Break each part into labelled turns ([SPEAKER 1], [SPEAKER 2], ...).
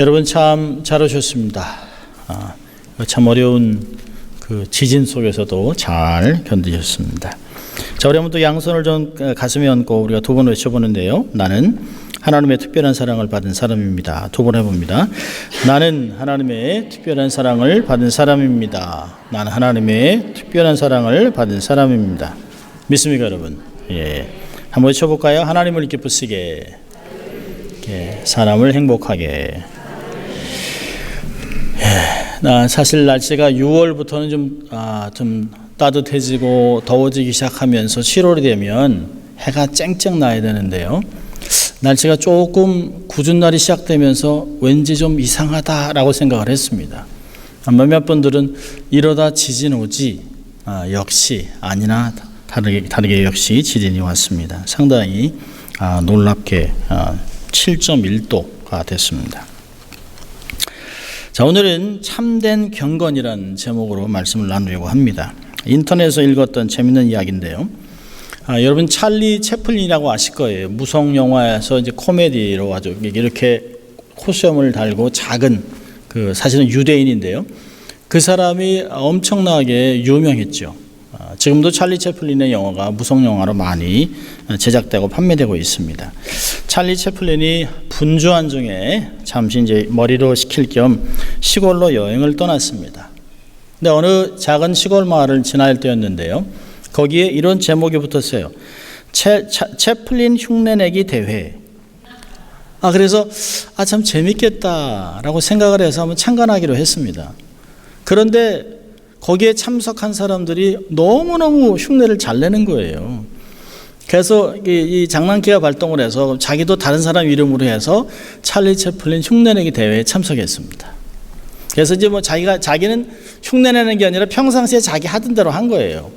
[SPEAKER 1] 여러분 참 잘 오셨습니다. 참 어려운 그 지진 속에서도 잘 견디셨습니다. 자, 우리 한번 또 양손을 좀 가슴에 얹고 우리가 두 번 외쳐보는데요. 나는 하나님의 특별한 사랑을 받은 사람입니다. 두 번 해봅니다. 나는 하나님의 특별한 사랑을 받은 사람입니다. 나는 하나님의 특별한 사랑을 받은 사람입니다. 믿습니까, 여러분? 예. 한번 외쳐볼까요? 하나님을 기쁘시게, 사람을 행복하게. 사실 날씨가 6월부터는 좀 따뜻해지고 더워지기 시작하면서 7월이 되면 해가 쨍쨍 나야 되는데요. 날씨가 조금 굳은 날이 시작되면서 왠지 좀 이상하다라고 생각을 했습니다. 몇몇 분들은 이러다 지진 오지, 역시 아니나 다르게 역시 지진이 왔습니다. 상당히 놀랍게 7.1도가 됐습니다. 자, 오늘은 참된 경건이라는 제목으로 말씀을 나누려고 합니다. 인터넷에서 읽었던 재밌는 이야기인데요. 여러분 찰리 채플린이라고 아실 거예요. 무성 영화에서 이제 코미디로 아주 이렇게 코수염을 달고 작은 사실은 유대인인데요. 그 사람이 엄청나게 유명했죠. 지금도 찰리 채플린의 영화가 무성 영화로 많이 제작되고 판매되고 있습니다. 찰리 채플린이 분주한 중에 잠시 이제 머리로 식힐 겸 시골로 여행을 떠났습니다. 근데 어느 작은 시골 마을을 지날 때였는데요. 거기에 이런 제목이 붙었어요. 채플린 흉내내기 대회. 그래서 참 재밌겠다라고 생각을 해서 한번 참관하기로 했습니다. 그런데 거기에 참석한 사람들이 너무너무 흉내를 잘 내는 거예요. 그래서 이 장난기가 발동을 해서 자기도 다른 사람 이름으로 해서 찰리 채플린 흉내내기 대회에 참석했습니다. 그래서 이제 자기는 흉내내는 게 아니라 평상시에 자기 하던 대로 한 거예요.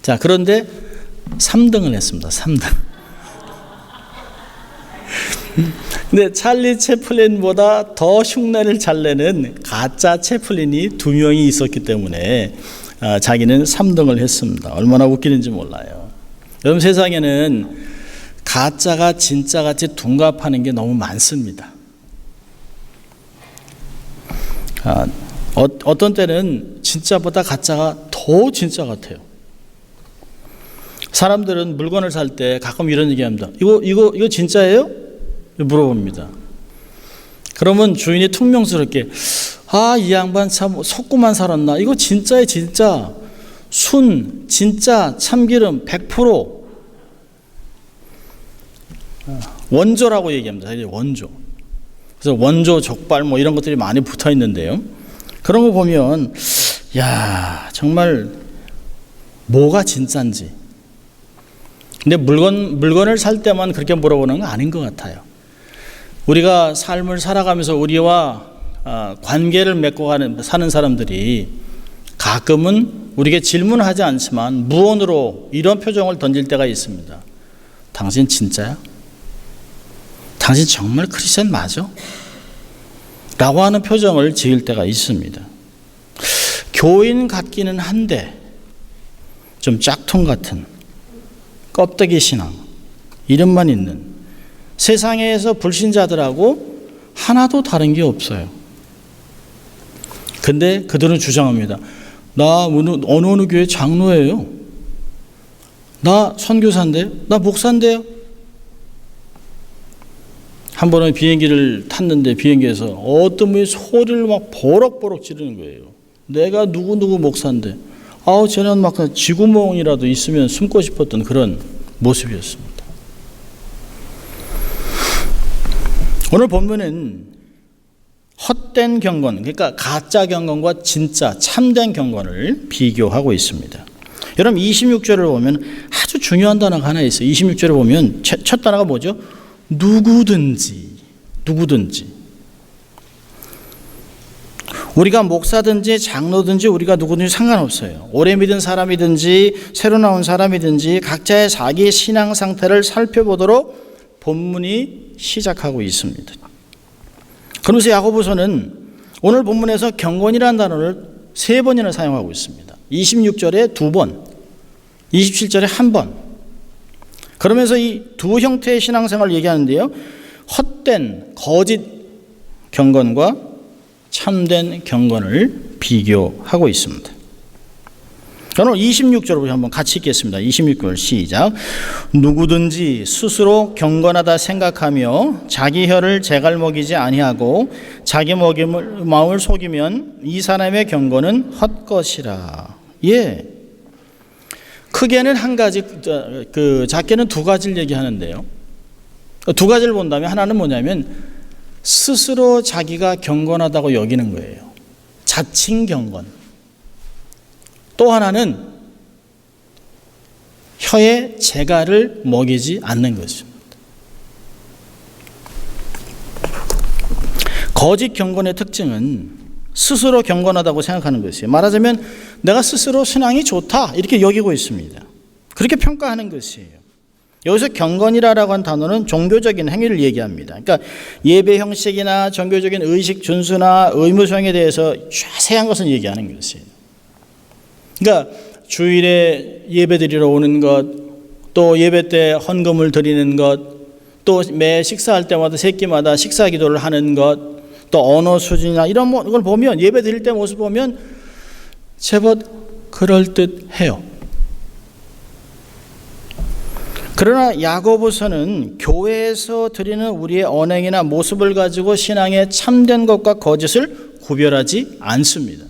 [SPEAKER 1] 자, 그런데 3등을 했습니다. 3등. 근데 찰리 채플린보다 더 흉내를 잘 내는 가짜 채플린이 2명이 있었기 때문에 자기는 3등을 했습니다. 얼마나 웃기는지 몰라요. 여러분, 세상에는 가짜가 진짜같이 둔갑하는 게 너무 많습니다. 어떤 때는 진짜보다 가짜가 더 진짜 같아요. 사람들은 물건을 살 때 가끔 이런 얘기합니다. 이거 진짜예요? 물어봅니다. 그러면 주인이 퉁명스럽게 이 양반 참 속고만 살았나? 이거 진짜예요, 진짜. 순, 진짜, 참기름 100%. 원조라고 얘기합니다. 원조. 그래서 원조, 족발 이런 것들이 많이 붙어 있는데요. 그런 거 보면 정말 뭐가 진짜인지. 근데 물건을 살 때만 그렇게 물어보는 건 아닌 것 같아요. 우리가 삶을 살아가면서 우리와 관계를 맺고 사는 사람들이 가끔은 우리에게 질문하지 않지만 무언으로 이런 표정을 던질 때가 있습니다. 당신 진짜야? 당신 정말 크리스천 맞아? 라고 하는 표정을 지을 때가 있습니다. 교인 같기는 한데 좀 짝퉁 같은 껍데기 신앙, 이름만 있는 세상에서 불신자들하고 하나도 다른 게 없어요. 근데 그들은 주장합니다. 나 어느 교회 장로예요. 나 선교사인데요. 나 목사인데요. 한 번은 비행기를 탔는데 비행기에서 어떤 분이 소리를 막 버럭버럭 지르는 거예요. 내가 누구 목사인데. 쟤는 막 쥐구멍이라도 있으면 숨고 싶었던 그런 모습이었습니다. 오늘 본문은 헛된 경건, 그러니까 가짜 경건과 진짜 참된 경건을 비교하고 있습니다. 여러분 26절을 보면 아주 중요한 단어가 하나 있어요. 26절을 보면 첫 단어가 뭐죠? 누구든지. 우리가 목사든지 장로든지 우리가 누구든지 상관없어요. 오래 믿은 사람이든지 새로 나온 사람이든지 각자의 자기의 신앙 상태를 살펴보도록 본문이 시작하고 있습니다. 그러면서 야고보서는 오늘 본문에서 경건이라는 단어를 3번이나 사용하고 있습니다. 26절에 2번, 27절에 1번. 그러면서 이 두 형태의 신앙생활을 얘기하는데요. 헛된 거짓 경건과 참된 경건을 비교하고 있습니다. 오늘 26절을 한번 같이 읽겠습니다. 26절 시작. 누구든지 스스로 경건하다 생각하며 자기 혀를 제갈먹이지 아니하고 자기 마음을 속이면 이 사람의 경건은 헛것이라. 예. 크게는 한 가지, 작게는 두 가지를 얘기하는데요. 두 가지를 본다면 하나는 뭐냐면 스스로 자기가 경건하다고 여기는 거예요. 자칭 경건. 또 하나는 혀에 재갈을 먹이지 않는 것입니다. 거짓 경건의 특징은 스스로 경건하다고 생각하는 것이에요. 말하자면 내가 스스로 신앙이 좋다 이렇게 여기고 있습니다. 그렇게 평가하는 것이에요. 여기서 경건이라고 한 단어는 종교적인 행위를 얘기합니다. 그러니까 예배 형식이나 종교적인 의식 준수나 의무 수행에 대해서 자세한 것은 얘기하는 것이에요. 그러니까 주일에 예배 드리러 오는 것, 또 예배 때 헌금을 드리는 것, 또 매 식사할 때마다 세 끼마다 식사 기도를 하는 것, 또 언어 수준이나 이런 걸 보면 예배 드릴 때 모습 보면 제법 그럴듯해요. 그러나 야고보서는 교회에서 드리는 우리의 언행이나 모습을 가지고 신앙의 참된 것과 거짓을 구별하지 않습니다.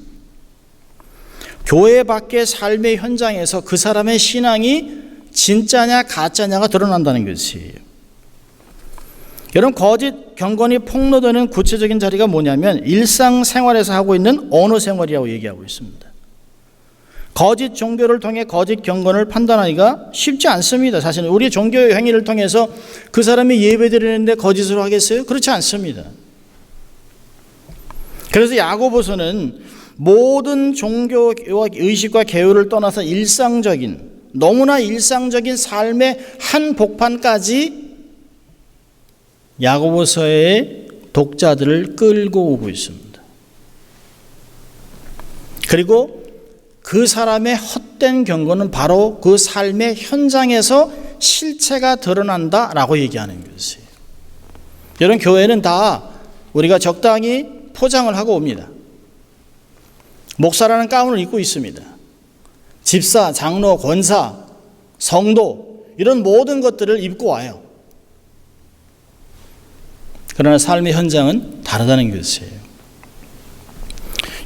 [SPEAKER 1] 교회 밖의 삶의 현장에서 그 사람의 신앙이 진짜냐 가짜냐가 드러난다는 것이에요. 여러분, 거짓 경건이 폭로되는 구체적인 자리가 뭐냐면 일상생활에서 하고 있는 언어 생활이라고 얘기하고 있습니다. 거짓 종교를 통해 거짓 경건을 판단하기가 쉽지 않습니다. 사실은 우리 종교의 행위를 통해서 그 사람이 예배드리는데 거짓으로 하겠어요? 그렇지 않습니다. 그래서 야고보서는 모든 종교와 의식과 계율을 떠나서 너무나 일상적인 삶의 한 복판까지 야고보서의 독자들을 끌고 오고 있습니다. 그리고 그 사람의 헛된 경건은 바로 그 삶의 현장에서 실체가 드러난다라고 얘기하는 것이에요. 여러분, 교회는 다 우리가 적당히 포장을 하고 옵니다. 목사라는 가운을 입고 있습니다. 집사, 장로, 권사, 성도 이런 모든 것들을 입고 와요. 그러나 삶의 현장은 다르다는 것이에요.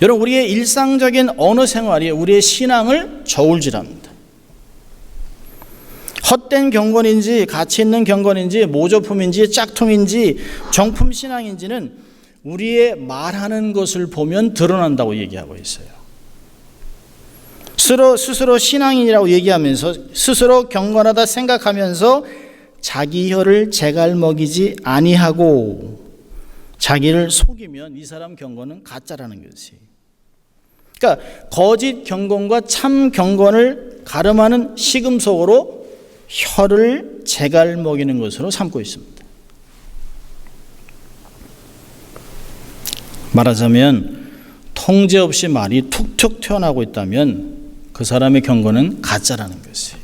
[SPEAKER 1] 여러분, 우리의 일상적인 언어 생활이 우리의 신앙을 저울질합니다. 헛된 경건인지 가치 있는 경건인지 모조품인지 짝퉁인지 정품 신앙인지는 우리의 말하는 것을 보면 드러난다고 얘기하고 있어요. 스스로 신앙인이라고 얘기하면서 스스로 경건하다 생각하면서 자기 혀를 제갈먹이지 아니하고 자기를 속이면 이 사람 경건은 가짜라는 것이. 그러니까 거짓 경건과 참 경건을 가름하는 시금석으로 혀를 제갈먹이는 것으로 삼고 있습니다. 말하자면 통제 없이 말이 툭툭 튀어나오고 있다면 그 사람의 경건은 가짜라는 것이에요.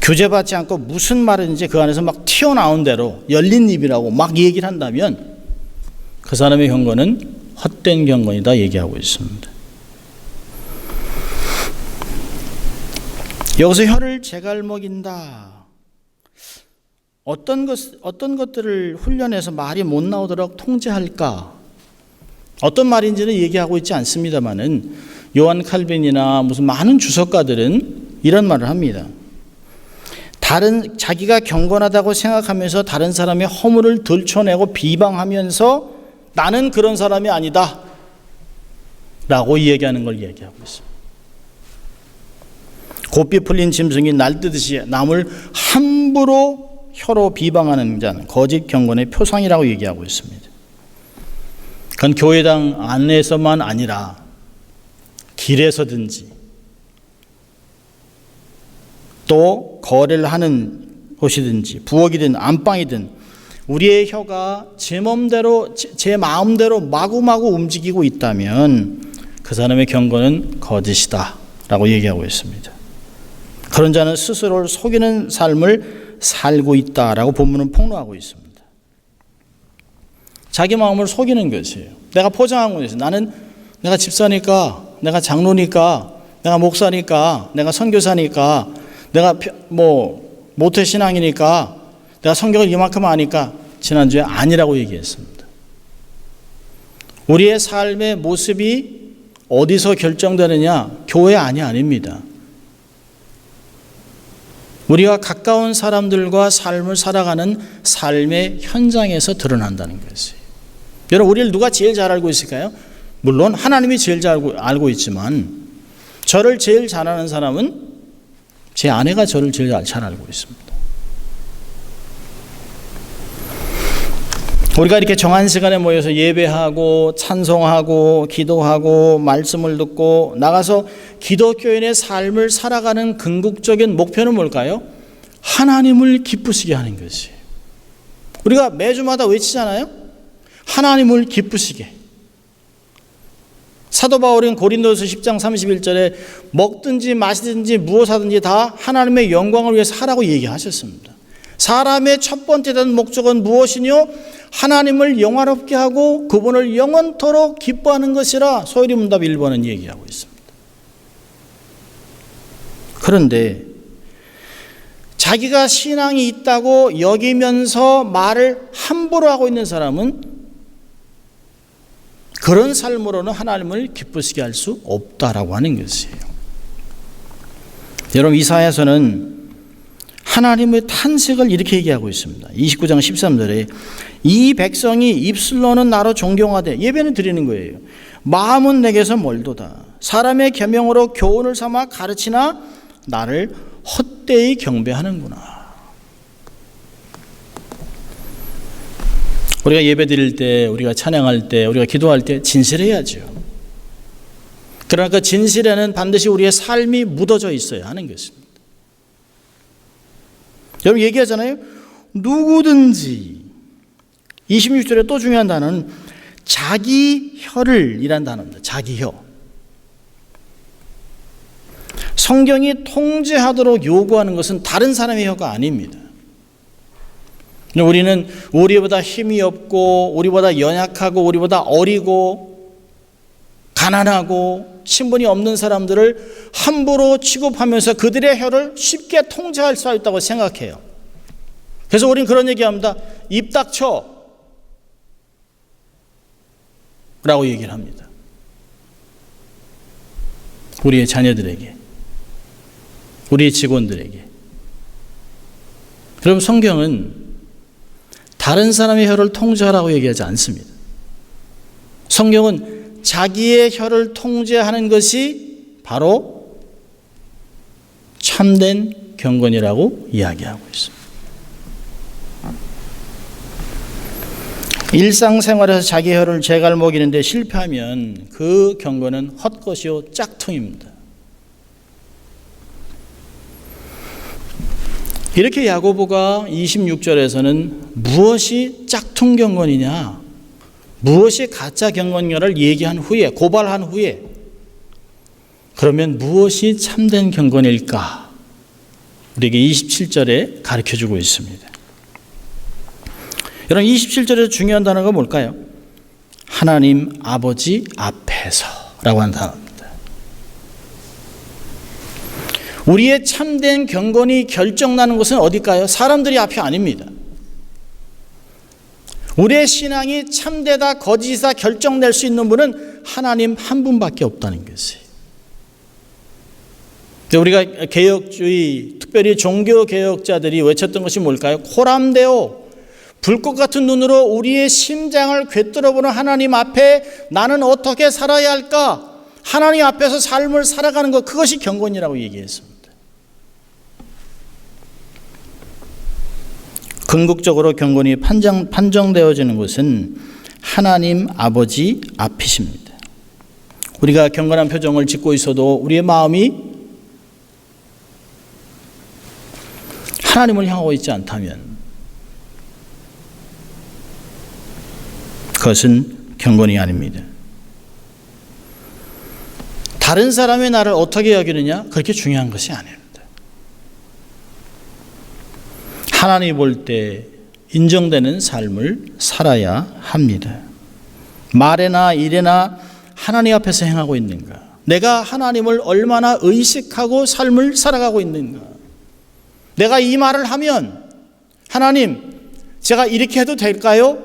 [SPEAKER 1] 규제받지 않고 무슨 말인지 그 안에서 막 튀어나온 대로 열린 입이라고 막 얘기를 한다면 그 사람의 경건은 헛된 경건이다 얘기하고 있습니다. 여기서 혀를 제갈먹인다. 어떤 것들을 훈련해서 말이 못 나오도록 통제할까? 어떤 말인지는 얘기하고 있지 않습니다만은 요한 칼빈이나 무슨 많은 주석가들은 이런 말을 합니다. 자기가 경건하다고 생각하면서 다른 사람의 허물을 들춰내고 비방하면서 나는 그런 사람이 아니다 라고 얘기하는 걸 얘기하고 있습니다. 곱비 풀린 짐승이 날뛰듯이 남을 함부로 혀로 비방하는 자는 거짓 경건의 표상이라고 얘기하고 있습니다. 그건 교회당 안에서만 아니라 길에서든지 또 거래를 하는 곳이든지 부엌이든 안방이든 우리의 혀가 제 마음대로 마구마구 움직이고 있다면 그 사람의 경건은 거짓이다 라고 얘기하고 있습니다. 그런 자는 스스로를 속이는 삶을 살고 있다라고 본문은 폭로하고 있습니다. 자기 마음을 속이는 것이에요. 내가 포장한 것이에요. 내가 집사니까, 내가 장로니까, 내가 목사니까, 내가 선교사니까, 내가 모태신앙이니까, 내가 성경을 이만큼 아니까. 지난주에 아니라고 얘기했습니다. 우리의 삶의 모습이 어디서 결정되느냐? 교회 아닙니다. 우리가 가까운 사람들과 삶을 살아가는 삶의 현장에서 드러난다는 것이에요. 여러분, 우리를 누가 제일 잘 알고 있을까요? 물론 하나님이 제일 잘 알고 있지만 저를 제일 잘 아는 사람은 제 아내가 저를 제일 잘 알고 있습니다. 우리가 이렇게 정한 시간에 모여서 예배하고 찬송하고 기도하고 말씀을 듣고 나가서 기독교인의 삶을 살아가는 궁극적인 목표는 뭘까요? 하나님을 기쁘시게 하는 것이에요. 우리가 매주마다 외치잖아요. 하나님을 기쁘시게. 사도 바울은 고린도서 10장 31절에 먹든지 마시든지 무엇하든지 다 하나님의 영광을 위해서 하라고 얘기하셨습니다. 사람의 첫 번째 된 목적은 무엇이뇨? 하나님을 영화롭게 하고 그분을 영원토록 기뻐하는 것이라 소요리 문답 1번은 얘기하고 있습니다. 그런데 자기가 신앙이 있다고 여기면서 말을 함부로 하고 있는 사람은 그런 삶으로는 하나님을 기쁘시게 할 수 없다라고 하는 것이에요. 여러분, 이사야서는 하나님의 탄식을 이렇게 얘기하고 있습니다. 29장 13절에 이 백성이 입술로는 나로 존경하되 예배는 드리는 거예요. 마음은 내게서 멀도다. 사람의 계명으로 교훈을 삼아 가르치나 나를 헛되이 경배하는구나. 우리가 예배 드릴 때, 우리가 찬양할 때, 우리가 기도할 때 진실해야죠. 그러나 그 진실에는 반드시 우리의 삶이 묻어져 있어야 하는 것입니다. 여러분 얘기하잖아요. 누구든지 26절에 또 중요한 단어는 자기 혀를 이란 단어입니다. 자기 혀. 성경이 통제하도록 요구하는 것은 다른 사람의 혀가 아닙니다. 우리는 우리보다 힘이 없고 우리보다 연약하고 우리보다 어리고 가난하고 신분이 없는 사람들을 함부로 취급하면서 그들의 혀를 쉽게 통제할 수 있다고 생각해요. 그래서 우리는 그런 얘기합니다. 입 닥쳐 라고 얘기를 합니다. 우리의 자녀들에게, 우리의 직원들에게. 여러분, 성경은 다른 사람의 혀를 통제하라고 얘기하지 않습니다. 성경은 자기의 혀를 통제하는 것이 바로 참된 경건이라고 이야기하고 있습니다. 일상생활에서 자기 혀를 제갈 먹이는데 실패하면 그 경건은 헛것이요 짝퉁입니다. 이렇게 야고보가 26절에서는 무엇이 짝퉁 경건이냐, 무엇이 가짜 경건이냐를 얘기한 후에, 고발한 후에 그러면 무엇이 참된 경건일까? 우리에게 27절에 가르쳐주고 있습니다. 여러분, 27절에서 중요한 단어가 뭘까요? 하나님 아버지 앞에서 라고 하는 단어입니다. 우리의 참된 경건이 결정나는 것은 어딜까요? 사람들이 앞이 아닙니다. 우리의 신앙이 참되다 거짓이다 결정낼 수 있는 분은 하나님 한 분밖에 없다는 것이에요. 우리가 개혁주의, 특별히 종교개혁자들이 외쳤던 것이 뭘까요? 코람데오, 불꽃 같은 눈으로 우리의 심장을 꿰뚫어보는 하나님 앞에 나는 어떻게 살아야 할까? 하나님 앞에서 삶을 살아가는 것, 그것이 경건이라고 얘기했습니다. 궁극적으로 경건이 판정되어지는 것은 하나님 아버지 앞이십니다. 우리가 경건한 표정을 짓고 있어도 우리의 마음이 하나님을 향하고 있지 않다면 그것은 경건이 아닙니다. 다른 사람의 나를 어떻게 여기느냐? 그렇게 중요한 것이 아닙니다. 하나님이 볼 때 인정되는 삶을 살아야 합니다. 말에나 일에나 하나님 앞에서 행하고 있는가? 내가 하나님을 얼마나 의식하고 삶을 살아가고 있는가? 내가 이 말을 하면 하나님, 제가 이렇게 해도 될까요?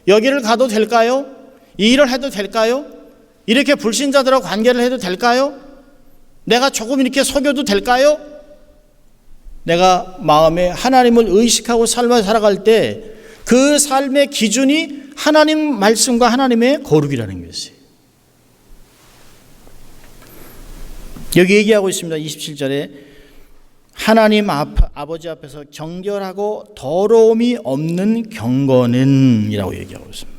[SPEAKER 1] 여기를 가도 될까요? 이 일을 해도 될까요? 이렇게 불신자들하고 관계를 해도 될까요? 내가 조금 이렇게 속여도 될까요? 내가 마음에 하나님을 의식하고 삶을 살아갈 때 그 삶의 기준이 하나님 말씀과 하나님의 거룩이라는 것이. 여기 얘기하고 있습니다. 27절에 하나님 아버지 앞에서 정결하고 더러움이 없는 경건은 이라고 얘기하고 있습니다.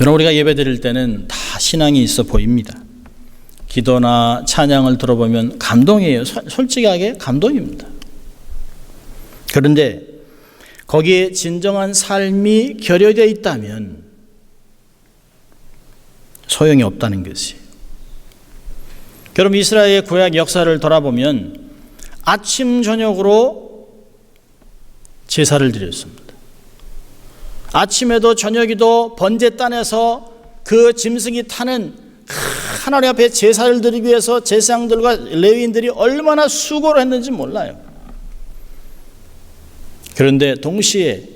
[SPEAKER 1] 여러분, 우리가 예배 드릴 때는 다 신앙이 있어 보입니다. 기도나 찬양을 들어보면 감동이에요. 솔직하게 감동입니다. 그런데 거기에 진정한 삶이 결여되어 있다면 소용이 없다는 것이. 여러분, 이스라엘의 구약 역사를 돌아보면 아침 저녁으로 제사를 드렸습니다. 아침에도 저녁에도 번제단에서 그 짐승이 타는 하나님 앞에 제사를 드리기 위해서 제사장들과 레위인들이 얼마나 수고를 했는지 몰라요. 그런데 동시에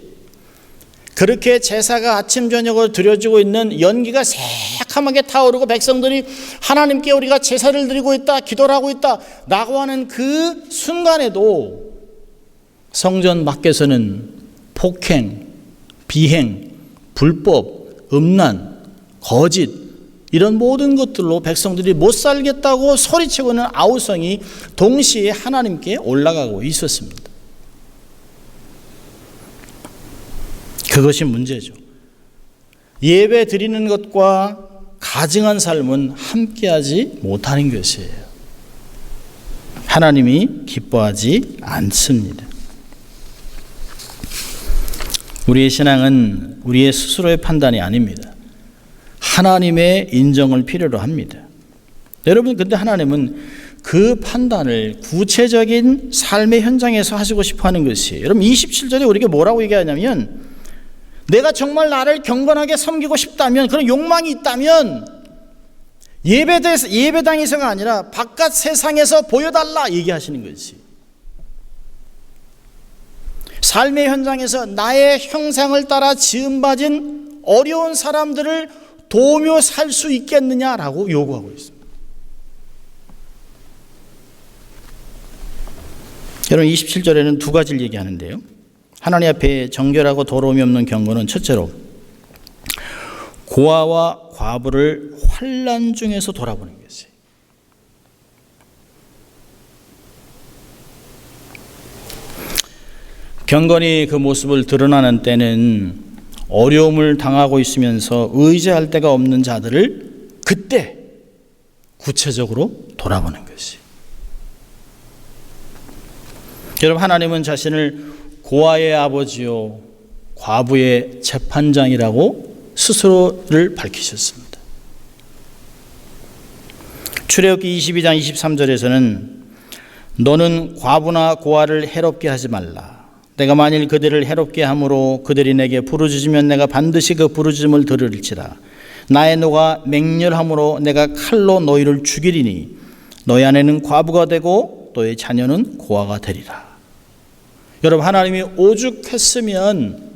[SPEAKER 1] 그렇게 제사가 아침 저녁으로 드려지고 있는 연기가 새카맣게 타오르고 백성들이 하나님께 우리가 제사를 드리고 있다, 기도를 하고 있다 라고 하는 그 순간에도 성전 밖에서는 폭행, 비행, 불법, 음란, 거짓 이런 모든 것들로 백성들이 못 살겠다고 소리치고 있는 아우성이 동시에 하나님께 올라가고 있었습니다. 그것이 문제죠. 예배 드리는 것과 가증한 삶은 함께하지 못하는 것이에요. 하나님이 기뻐하지 않습니다. 우리의 신앙은 우리의 스스로의 판단이 아닙니다. 하나님의 인정을 필요로 합니다. 여러분, 근데 하나님은 그 판단을 구체적인 삶의 현장에서 하시고 싶어 하는 것이, 여러분 27절에 우리에게 뭐라고 얘기하냐면, 내가 정말 나를 경건하게 섬기고 싶다면, 그런 욕망이 있다면 예배당에서가 아니라 바깥 세상에서 보여달라 얘기하시는 것이. 삶의 현장에서 나의 형상을 따라 지음받은 어려운 사람들을 도우며 살 수 있겠느냐라고 요구하고 있습니다. 여러분, 27절에는 두 가지를 얘기하는데요. 하나님 앞에 정결하고 더러움이 없는 경건은 첫째로 고아와 과부를 환난 중에서 돌아보는 것이에요. 경건이 그 모습을 드러나는 때는 어려움을 당하고 있으면서 의지할 데가 없는 자들을 그때 구체적으로 돌아보는 것이. 여러분, 하나님은 자신을 고아의 아버지요 과부의 재판장이라고 스스로를 밝히셨습니다. 출애굽기 22장 23절에서는 너는 과부나 고아를 해롭게 하지 말라. 내가 만일 그들을 해롭게 함으로 그들이 내게 부르짖으면 내가 반드시 그 부르짖음을 들을지라. 나의 노가 맹렬함으로 내가 칼로 너희를 죽이리니 너희 아내는 과부가 되고 너희 자녀는 고아가 되리라. 여러분, 하나님이 오죽했으면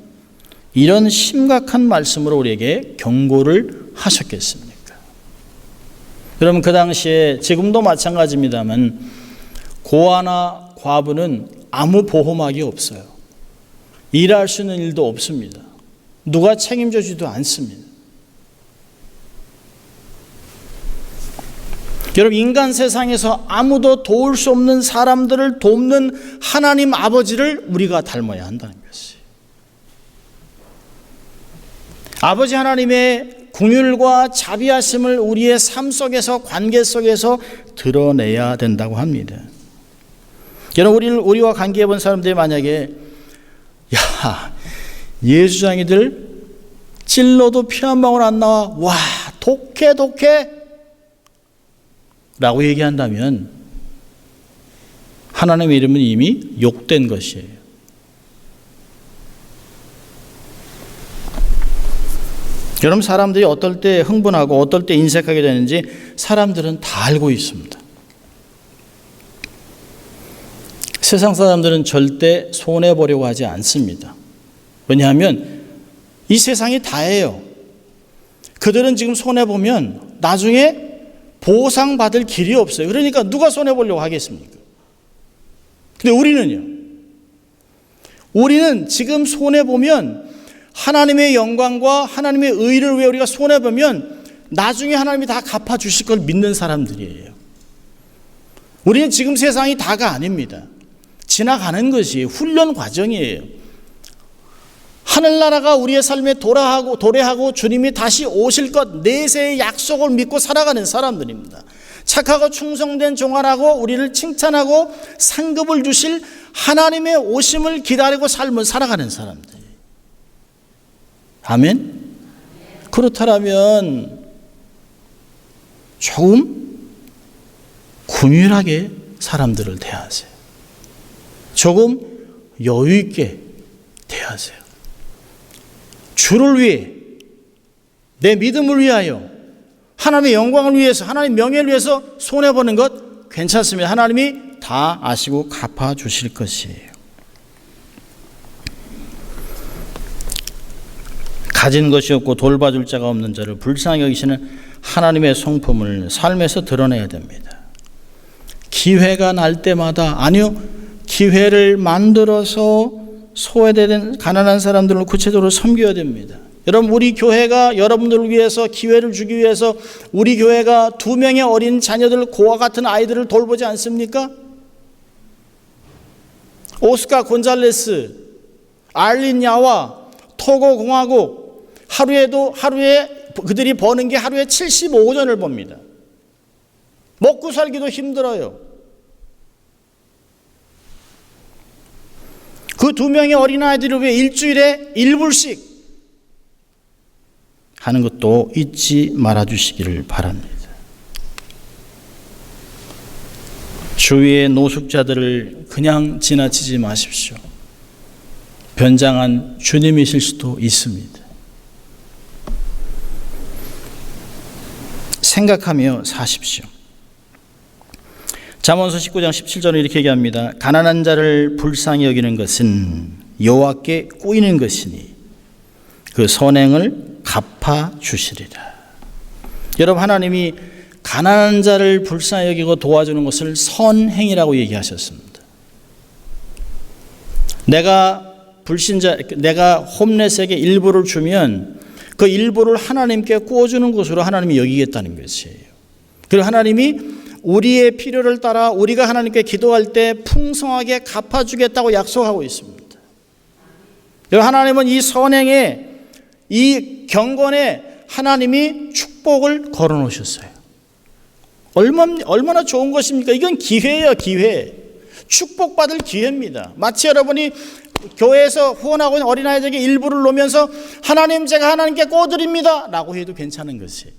[SPEAKER 1] 이런 심각한 말씀으로 우리에게 경고를 하셨겠습니까? 여러분, 그 당시에 지금도 마찬가지입니다만 고아나 과부는 아무 보호막이 없어요. 일할 수 있는 일도 없습니다. 누가 책임져 주지도 않습니다. 여러분, 인간 세상에서 아무도 도울 수 없는 사람들을 돕는 하나님 아버지를 우리가 닮아야 한다는 것이. 아버지 하나님의 긍휼과 자비하심을 우리의 삶 속에서, 관계 속에서 드러내야 된다고 합니다. 여러분, 우리와 관계해 본 사람들이 만약에 야, 예수장이들 찔러도 피 한 방울 안 나와, 와 독해 라고 얘기한다면 하나님의 이름은 이미 욕된 것이에요. 여러분, 사람들이 어떨 때 흥분하고 어떨 때 인색하게 되는지 사람들은 다 알고 있습니다. 세상 사람들은 절대 손해보려고 하지 않습니다. 왜냐하면 이 세상이 다예요. 그들은 지금 손해보면 나중에 보상받을 길이 없어요. 그러니까 누가 손해보려고 하겠습니까? 근데 우리는 지금 손해보면 하나님의 영광과 하나님의 의를 위해 우리가 손해보면 나중에 하나님이 다 갚아주실 걸 믿는 사람들이에요. 우리는 지금 세상이 다가 아닙니다. 지나가는 것이 훈련 과정이에요. 하늘나라가 우리의 삶에 도래하고 주님이 다시 오실 것 내세의 약속을 믿고 살아가는 사람들입니다. 착하고 충성된 종아라고 우리를 칭찬하고 상급을 주실 하나님의 오심을 기다리고 삶을 살아가는 사람들. 아멘? 그렇다면 조금 균일하게 사람들을 대하세요. 조금 여유 있게 대하세요. 주를 위해, 내 믿음을 위하여, 하나님의 영광을 위해서, 하나님의 명예를 위해서 손해보는 것 괜찮습니다. 하나님이 다 아시고 갚아주실 것이에요. 가진 것이 없고 돌봐줄 자가 없는 자를 불쌍히 여기시는 하나님의 성품을 삶에서 드러내야 됩니다. 기회가 날 때마다, 아니요, 기회를 만들어서 소외된 가난한 사람들을 구체적으로 섬겨야 됩니다. 여러분, 우리 교회가 여러분들을 위해서 기회를 주기 위해서 우리 교회가 2명의 어린 자녀들, 고아 같은 아이들을 돌보지 않습니까? 오스카 곤잘레스, 알린 야와, 토고 공화국, 하루에 그들이 버는 게 하루에 75전을 봅니다. 먹고 살기도 힘들어요. 그 2명의 어린아이들을 위해 일주일에 1불씩 하는 것도 잊지 말아주시기를 바랍니다. 주위의 노숙자들을 그냥 지나치지 마십시오. 변장한 주님이실 수도 있습니다. 생각하며 사십시오. 잠언서 19장 17절은 이렇게 얘기합니다. 가난한 자를 불쌍히 여기는 것은 여호와께 꾸이는 것이니 그 선행을 갚아주시리라. 여러분, 하나님이 가난한 자를 불쌍히 여기고 도와주는 것을 선행이라고 얘기하셨습니다. 내가 홈레스에게 일부를 주면 그 일부를 하나님께 꾸어주는 것으로 하나님이 여기겠다는 것이에요. 그리고 하나님이 우리의 필요를 따라 우리가 하나님께 기도할 때 풍성하게 갚아주겠다고 약속하고 있습니다. 하나님은 이 선행에, 이 경건에 하나님이 축복을 걸어놓으셨어요. 얼마나 좋은 것입니까? 이건 기회예요, 기회. 축복받을 기회입니다. 마치 여러분이 교회에서 후원하고 있는 어린아이들에게 일부를 놓으면서 하나님, 제가 하나님께 꿔드립니다 라고 해도 괜찮은 것이에요.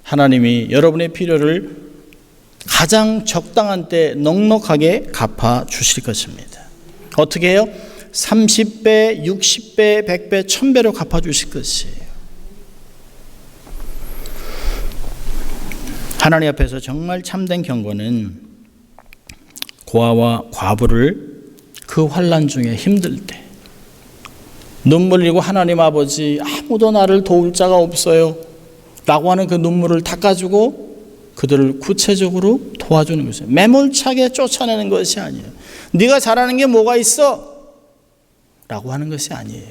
[SPEAKER 1] 하나님이 여러분의 필요를 가장 적당한 때 넉넉하게 갚아주실 것입니다. 어떻게 해요? 30배, 60배, 100배, 1000배로 갚아주실 것이에요. 하나님 앞에서 정말 참된 경건은 고아와 과부를 그 환난 중에 힘들 때 눈물 흘리고 하나님 아버지, 아무도 나를 도울 자가 없어요 라고 하는 그 눈물을 닦아주고 그들을 구체적으로 도와주는 것이에요. 매몰차게 쫓아내는 것이 아니에요. 네가 잘하는 게 뭐가 있어? 라고 하는 것이 아니에요.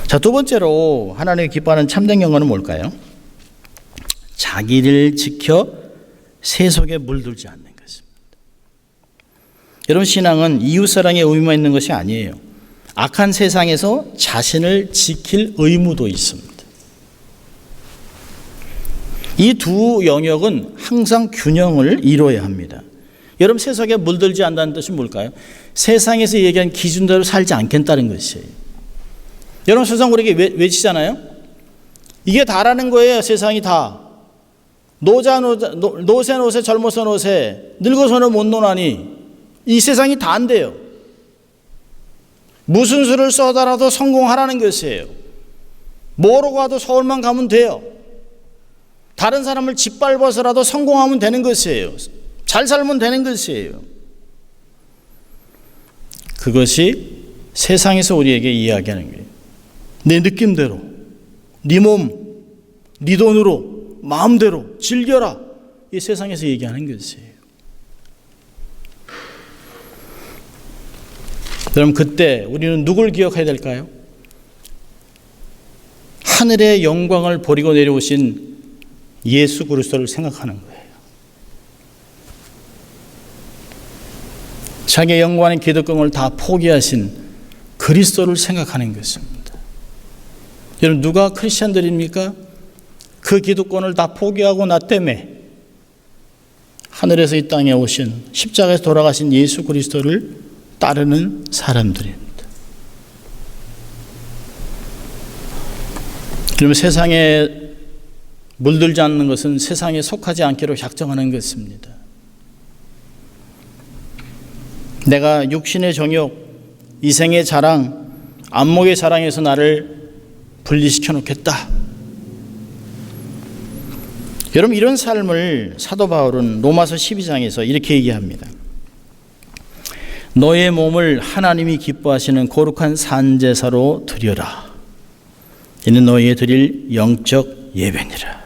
[SPEAKER 1] 자, 두 번째로 하나님이 기뻐하는 참된 경건은 뭘까요? 자기를 지켜 세속에 물들지 않는 것입니다. 여러분, 신앙은 이웃사랑의 의무만 있는 것이 아니에요. 악한 세상에서 자신을 지킬 의무도 있습니다. 이 두 영역은 항상 균형을 이루어야 합니다. 여러분, 세상에 물들지 않는다는 뜻이 뭘까요? 세상에서 얘기한 기준대로 살지 않겠다는 것이에요. 여러분, 세상 우리에게 외치잖아요. 이게 다라는 거예요. 세상이 다. 노세 젊어서 노세 늙어서는 못 노나니 이 세상이 다 안 돼요. 무슨 수를 써더라도 성공하라는 것이에요. 뭐로 가도 서울만 가면 돼요. 다른 사람을 짓밟아서라도 성공하면 되는 것이에요. 잘 살면 되는 것이에요. 그것이 세상에서 우리에게 이야기하는 거예요. 내 느낌대로, 네 몸, 네 돈으로, 마음대로 즐겨라. 이 세상에서 얘기하는 것이에요. 여러분, 그때 우리는 누굴 기억해야 될까요? 하늘의 영광을 버리고 내려오신 예수 그리스도를 생각하는 거예요. 자기의 영광의 기득권을 다 포기하신 그리스도를 생각하는 것입니다. 여러분, 누가 크리스천들입니까? 그 기득권을 다 포기하고 나 때문에 하늘에서 이 땅에 오신 십자가에서 돌아가신 예수 그리스도를 따르는 사람들입니다. 그러면 세상에 물들지 않는 것은 세상에 속하지 않기로 작정하는 것입니다. 내가 육신의 정욕, 이생의 자랑, 안목의 자랑에서 나를 분리시켜 놓겠다. 여러분, 이런 삶을 사도 바울은 로마서 12장에서 이렇게 얘기합니다. 너의 몸을 하나님이 기뻐하시는 거룩한 산제사로 드려라. 이는 너희의 드릴 영적 예배니라.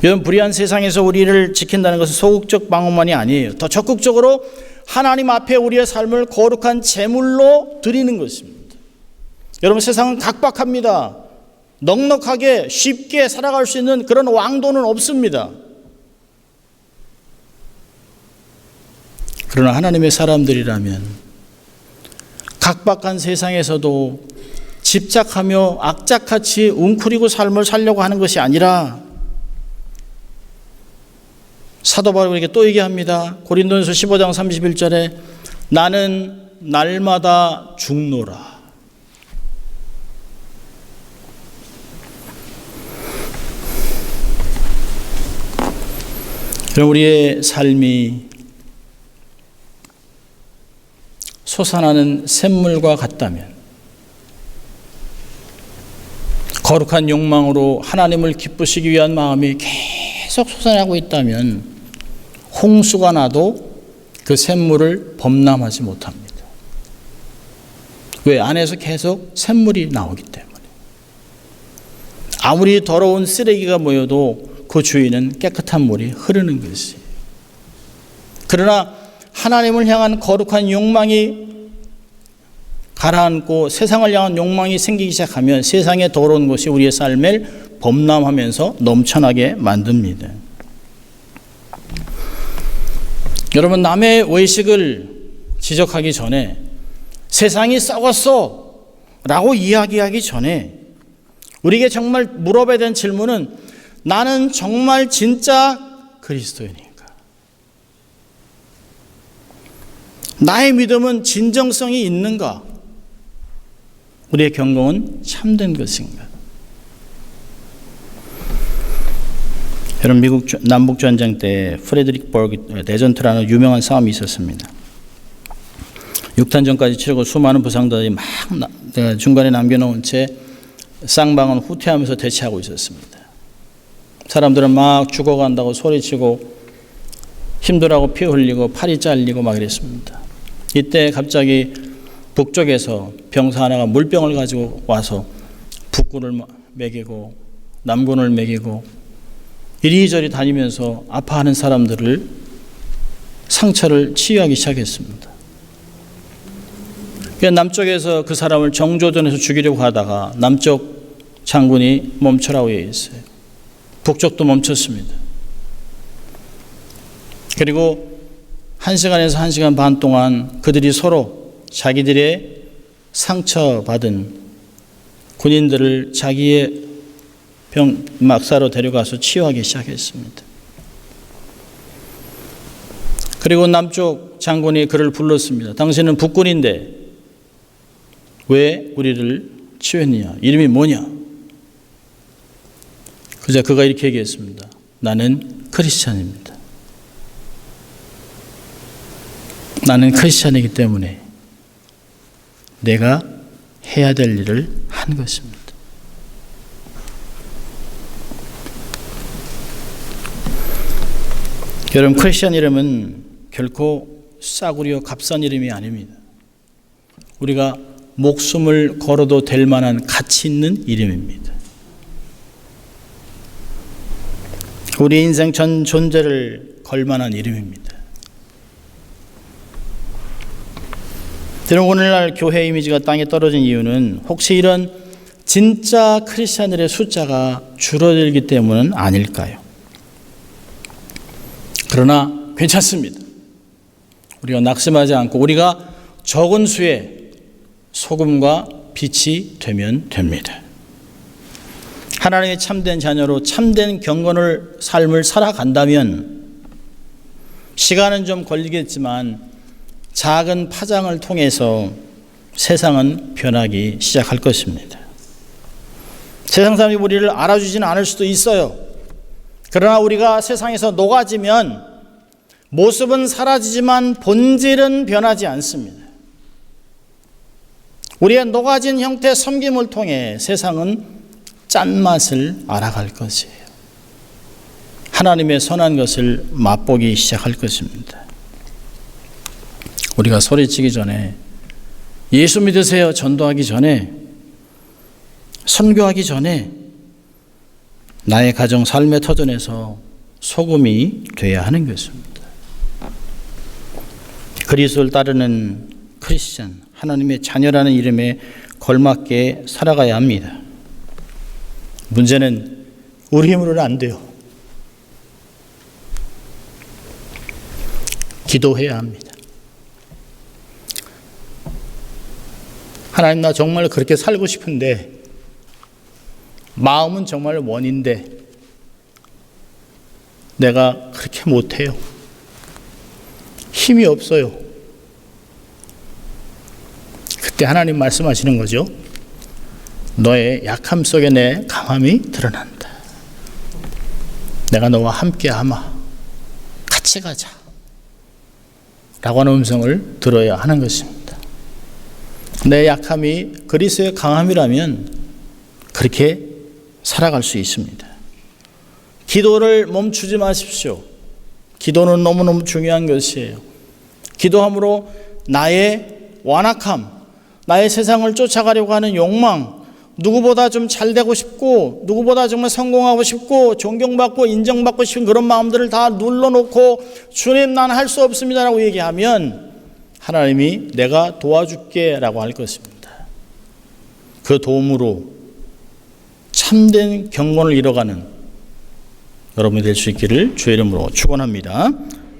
[SPEAKER 1] 여러분, 불의한 세상에서 우리를 지킨다는 것은 소극적 방어만이 아니에요. 더 적극적으로 하나님 앞에 우리의 삶을 거룩한 제물로 드리는 것입니다. 여러분, 세상은 각박합니다. 넉넉하게 쉽게 살아갈 수 있는 그런 왕도는 없습니다. 그러나 하나님의 사람들이라면 각박한 세상에서도 집착하며 악착같이 웅크리고 삶을 살려고 하는 것이 아니라 사도 바울이 이렇게 또 얘기합니다. 고린도전서 15장 31절에 나는 날마다 죽노라. 그럼 우리의 삶이 솟아나는 샘물과 같다면, 거룩한 욕망으로 하나님을 기쁘시기 위한 마음이 계속 솟아나고 있다면 홍수가 나도 그 샘물을 범람하지 못합니다. 왜? 안에서 계속 샘물이 나오기 때문에. 아무리 더러운 쓰레기가 모여도 그 주위는 깨끗한 물이 흐르는 것이에요. 그러나 하나님을 향한 거룩한 욕망이 가라앉고 세상을 향한 욕망이 생기기 시작하면 세상의 더러운 것이 우리의 삶을 범람하면서 넘쳐나게 만듭니다. 여러분, 남의 외식을 지적하기 전에 세상이 썩었어 라고 이야기하기 전에 우리에게 정말 물어봐야 되는 질문은 나는 정말 진짜 그리스도인인가? 나의 믿음은 진정성이 있는가? 우리의 경공은 참된 것인가? 여러분, 미국 남북전쟁 때 프레드리크버그 대전투라는 유명한 싸움이 있었습니다. 6탄전까지 치르고 수많은 부상자들이 막 중간에 남겨놓은 채 쌍방은 후퇴하면서 대치하고 있었습니다. 사람들은 막 죽어간다고 소리치고 힘들어하고 피 흘리고 팔이 잘리고 막 이랬습니다. 이때 갑자기 북쪽에서 병사 하나가 물병을 가지고 와서 북군을 먹이고 남군을 먹이고 이리저리 다니면서 아파하는 사람들을 상처를 치유하기 시작했습니다. 남쪽에서 그 사람을 정조전에서 죽이려고 하다가 남쪽 장군이 멈춰라고 얘기했어요. 북쪽도 멈췄습니다. 그리고 1시간에서 1시간 반 동안 그들이 서로 자기들의 상처받은 군인들을 자기의 막사로 데려가서 치유하기 시작했습니다. 그리고 남쪽 장군이 그를 불렀습니다. 당신은 북군인데 왜 우리를 치유했느냐? 이름이 뭐냐? 그저 그가 이렇게 얘기했습니다. 나는 크리스찬입니다. 나는 크리스찬이기 때문에 내가 해야 될 일을 한 것입니다. 여러분, 크리스찬 이름은 결코 싸구려 값싼 이름이 아닙니다. 우리가 목숨을 걸어도 될 만한 가치 있는 이름입니다. 우리 인생 전 존재를 걸 만한 이름입니다. 여러분, 오늘날 교회 이미지가 땅에 떨어진 이유는 혹시 이런 진짜 크리스찬들의 숫자가 줄어들기 때문은 아닐까요? 그러나 괜찮습니다. 우리가 낙심하지 않고 우리가 적은 수의 소금과 빛이 되면 됩니다. 하나님의 참된 자녀로 참된 경건을 삶을 살아간다면 시간은 좀 걸리겠지만 작은 파장을 통해서 세상은 변하기 시작할 것입니다. 세상 사람이 우리를 알아주지는 않을 수도 있어요. 그러나 우리가 세상에서 녹아지면 모습은 사라지지만 본질은 변하지 않습니다. 우리의 녹아진 형태의 섬김을 통해 세상은 짠맛을 알아갈 것이에요. 하나님의 선한 것을 맛보기 시작할 것입니다. 우리가 소리치기 전에, 예수 믿으세요 전도하기 전에, 선교하기 전에 나의 가정 삶의 터전에서 소금이 돼야 하는 것입니다. 그리스도를 따르는 크리스찬, 하나님의 자녀라는 이름에 걸맞게 살아가야 합니다. 문제는 우리 힘으로는 안 돼요. 기도해야 합니다. 하나님, 나 정말 그렇게 살고 싶은데 마음은 정말 원인데 내가 그렇게 못해요. 힘이 없어요. 그때 하나님 말씀하시는 거죠. 너의 약함 속에 내 강함이 드러난다. 내가 너와 함께하마. 같이 가자. 라고 하는 음성을 들어야 하는 것입니다. 내 약함이 그리스도의 강함이라면 그렇게 살아갈 수 있습니다. 기도를 멈추지 마십시오. 기도는 너무너무 중요한 것이에요. 기도함으로 나의 완악함, 나의 세상을 쫓아가려고 하는 욕망, 누구보다 좀 잘 되고 싶고 누구보다 정말 성공하고 싶고 존경받고 인정받고 싶은 그런 마음들을 다 눌러놓고 주님, 난 할 수 없습니다 라고 얘기하면 하나님이 내가 도와줄게 라고 할 것입니다. 그 도움으로 참된 경건을 이뤄가는 여러분이 될 수 있기를 주의 이름으로 축원합니다.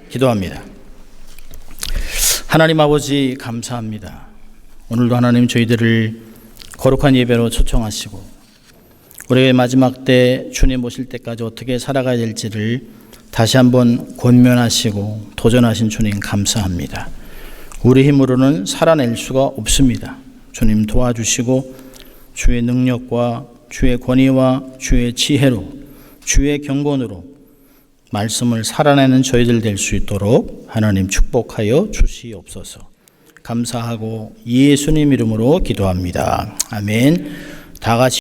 [SPEAKER 1] 기도합니다. 하나님 아버지, 감사합니다. 오늘도 하나님 저희들을 거룩한 예배로 초청하시고 우리의 마지막 때 주님 오실 때까지 어떻게 살아가야 될지를 다시 한번 권면하시고 도전하신 주님 감사합니다. 우리 힘으로는 살아낼 수가 없습니다. 주님 도와주시고 주의 능력과 주의 권위와 주의 지혜로 주의 경건으로 말씀을 살아내는 저희들 될 수 있도록 하나님 축복하여 주시옵소서. 감사하고 예수님 이름으로 기도합니다. 아멘. 다 같이